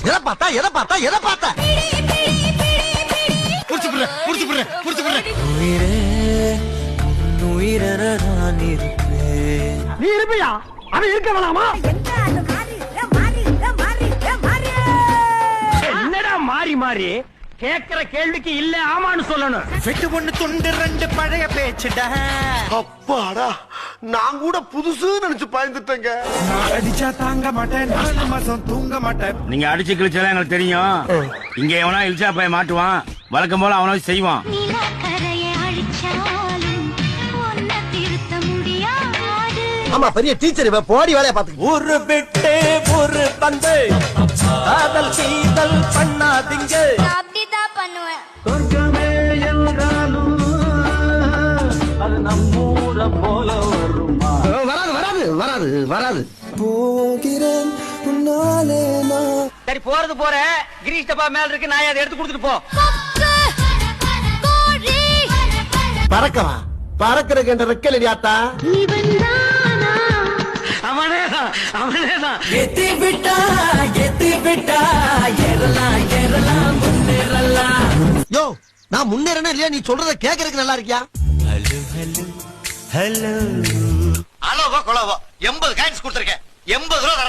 எதை பார்த்தா நீ இருப்பியா அவன் இருக்க வேணாமா? என்னடா மாறி மாறி கேக்குற கேள்விக்கு இல்ல ஆமான்னு சொல்லணும். வெட்டு ஒண்ணு துண்டு ரெண்டு பழைய பேச்சுடா. அப்பாடா, நான் கூட புதுசு நினைச்சு பயந்துட்டேங்க. நான் அடிச்சா தாங்க மாட்டேன், 4 மாசம் தூங்க மாட்டேன். நீங்க அடிச்சு கிழிச்சாலும் எங்களுக்கு தெரியும். இங்க எவனா இழிச்சா போய் மாட்டுவான், வழக்கம் போல அவனை செய்வான். ஆமா, பெரிய டீச்சர் இவ, போடி வேலைய பாத்துக்க. ஒரு விட்டு ஒரு பந்து காதல் சீதல் பண்ணாதீங்க. அப்படிதான் பண்ணுவேன். சொர்க்கமே என்றாலும் அது நம்மூர போல வருமா? வராது. போகிறேன் உன்னாலே நான். சரி, போறது போற. கிரீஷ் டப்பா மேல இருக்கு, நான் அதை எடுத்து கொடுத்துட்டு போ. பறக்கவா? பறக்கிறதுக்கு என்ற ரெக்கல் ஆத்தா. அவனேதான். எத்தி விட்டா ஏறலாம் முன்னேறலாம். யோ, நான் முன்னேறனா இல்லையா நீ சொல்றத கேக்குறதுக்கு நல்லா இருக்கியா? ஹலோ அளவோ கொலவோ 80 காயின்ஸ் கொடுத்துருக்கேன். 80 ரூபா